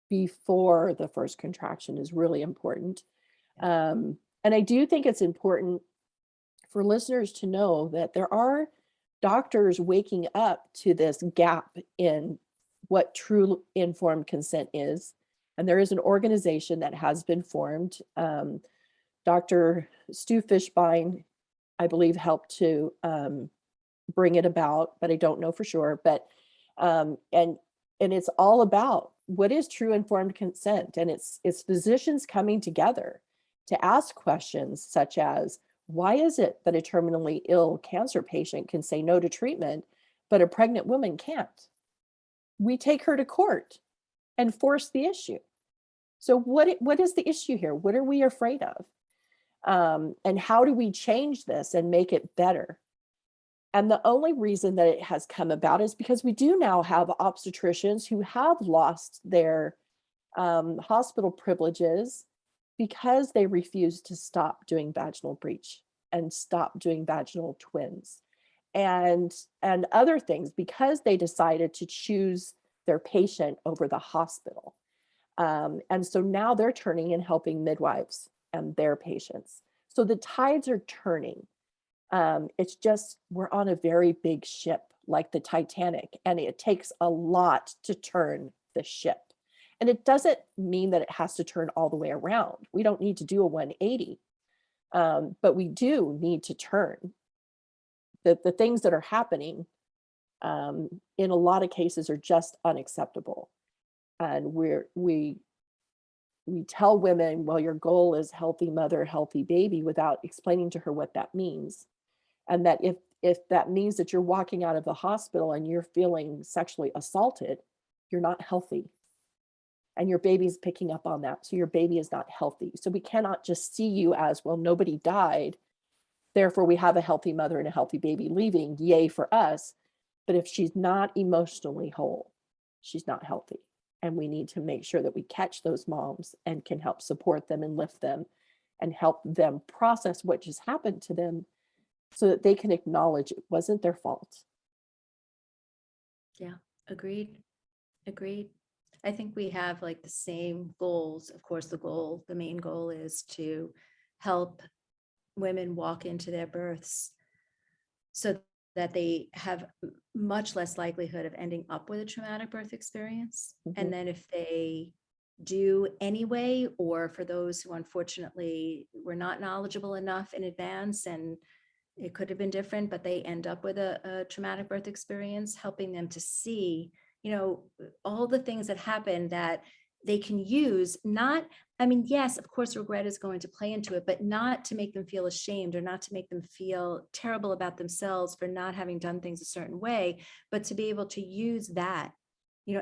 before the first contraction is really important. And I do think it's important for listeners to know that there are doctors waking up to this gap in what true informed consent is. And there is an organization that has been formed. Dr. Stu Fishbein, I believe, helped to bring it about, but I don't know for sure. But and it's all about what is true informed consent, and it's physicians coming together to ask questions such as, why is it that a terminally ill cancer patient can say no to treatment, but a pregnant woman can't? We take her to court and force the issue. So what is the issue here? What are we afraid of? And how do we change this and make it better? And the only reason that it has come about is because we do now have obstetricians who have lost their hospital privileges because they refuse to stop doing vaginal breech and stop doing vaginal twins and other things because they decided to choose their patient over the hospital. And so now they're turning and helping midwives and their patients. So the tides are turning. It's just, we're on a very big ship like the Titanic, and it takes a lot to turn the ship. And it doesn't mean that it has to turn all the way around. We don't need to do a 180, but we do need to turn. The things that are happening in a lot of cases are just unacceptable. And we tell women, well, your goal is healthy mother, healthy baby, without explaining to her what that means. And that if that means that you're walking out of the hospital and you're feeling sexually assaulted, you're not healthy. And your baby's picking up on that. So your baby is not healthy. So we cannot just see you as, well, nobody died, therefore we have a healthy mother and a healthy baby leaving, yay for us. But if she's not emotionally whole, she's not healthy. And we need to make sure that we catch those moms and can help support them and lift them and help them process what just happened to them so that they can acknowledge it wasn't their fault. Yeah, agreed. Agreed. I think we have like the same goals. Of course, the main goal is to help women walk into their births so that they have much less likelihood of ending up with a traumatic birth experience. Mm-hmm. And then if they do anyway, or for those who unfortunately were not knowledgeable enough in advance and it could have been different, but they end up with a traumatic birth experience, helping them to see, all the things that happen that they can use, yes, of course, regret is going to play into it, but not to make them feel ashamed or not to make them feel terrible about themselves for not having done things a certain way, but to be able to use that.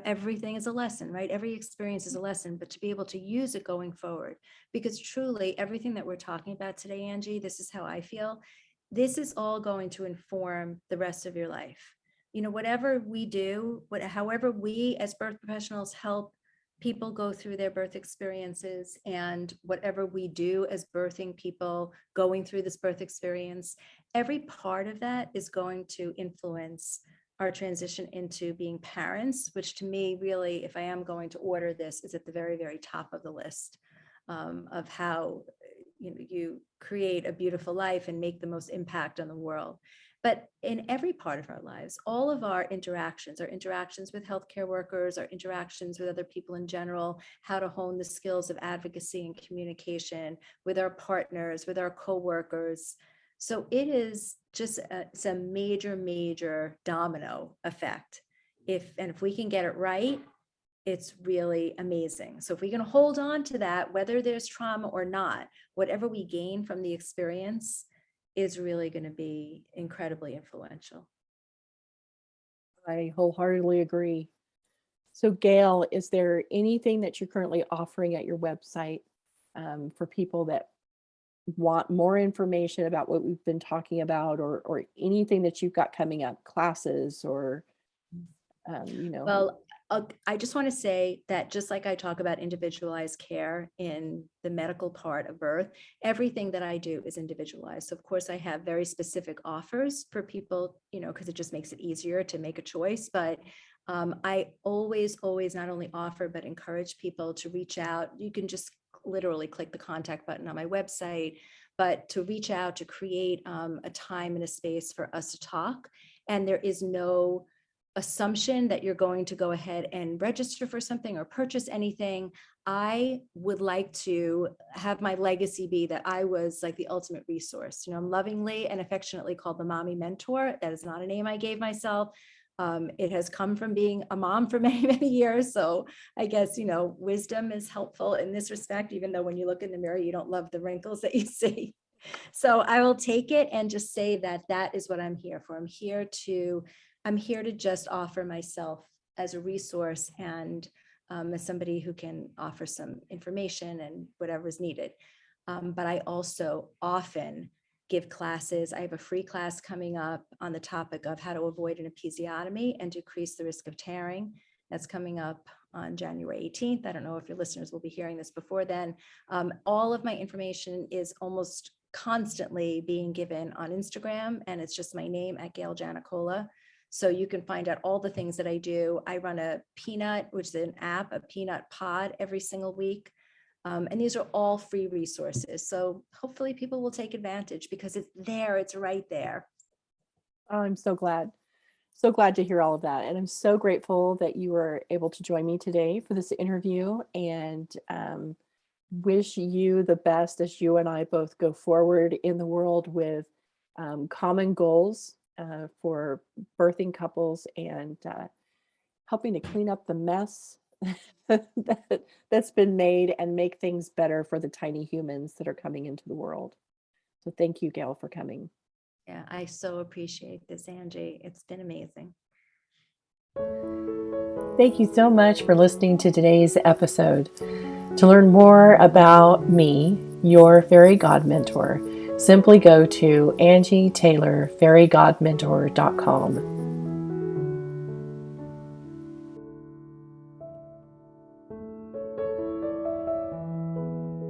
Everything is a lesson, right? Every experience is a lesson, but to be able to use it going forward, because truly everything that we're talking about today, Angie, this is how I feel. This is all going to inform the rest of your life. Whatever we do, however we as birth professionals help people go through their birth experiences, and whatever we do as birthing people going through this birth experience, every part of that is going to influence our transition into being parents, which to me, really, if I am going to order this, is at the very, very top of the list of how you create a beautiful life and make the most impact on the world. But in every part of our lives, all of our interactions with healthcare workers, our interactions with other people in general, how to hone the skills of advocacy and communication with our partners, with our coworkers. So it is just it's a major, major domino effect. If we can get it right, it's really amazing. So if we can hold on to that, whether there's trauma or not, whatever we gain from the experience is really going to be incredibly influential. I wholeheartedly agree. So, Gail, is there anything that you're currently offering at your website for people that want more information about what we've been talking about, or anything that you've got coming up, classes or, Well, I just want to say that just like I talk about individualized care in the medical part of birth, everything that I do is individualized. So of course I have very specific offers for people, because it just makes it easier to make a choice. But I always not only offer, but encourage people to reach out. You can just literally click the contact button on my website, but to reach out, to create a time and a space for us to talk. And there is no assumption that you're going to go ahead and register for something or purchase anything. I would like to have my legacy be that I was like the ultimate resource. I'm lovingly and affectionately called the mommy mentor. That is not a name I gave myself. It has come from being a mom for many, many years. So I guess, wisdom is helpful in this respect, even though when you look in the mirror, you don't love the wrinkles that you see. So I will take it and just say that that is what I'm here for. I'm here to just offer myself as a resource and as somebody who can offer some information and whatever is needed. But I also often give classes. I have a free class coming up on the topic of how to avoid an episiotomy and decrease the risk of tearing. That's coming up on January 18th. I don't know if your listeners will be hearing this before then. All of my information is almost constantly being given on Instagram, and it's just my name at Gail Janicola. So you can find out all the things that I do. I run a Peanut, which is an app, a Peanut pod every single week. And these are all free resources. So hopefully people will take advantage because it's there, it's right there. Oh, I'm so glad. So glad to hear all of that. And I'm so grateful that you were able to join me today for this interview, and wish you the best as you and I both go forward in the world with common goals for birthing couples, and helping to clean up the mess that's been made and make things better for the tiny humans that are coming into the world. So thank you, Gail, for coming. Yeah, I so appreciate this, Angie. It's been amazing. Thank you so much for listening to today's episode. To learn more about me, your fairy god mentor, simply go to angietaylorfairygodmentor.com.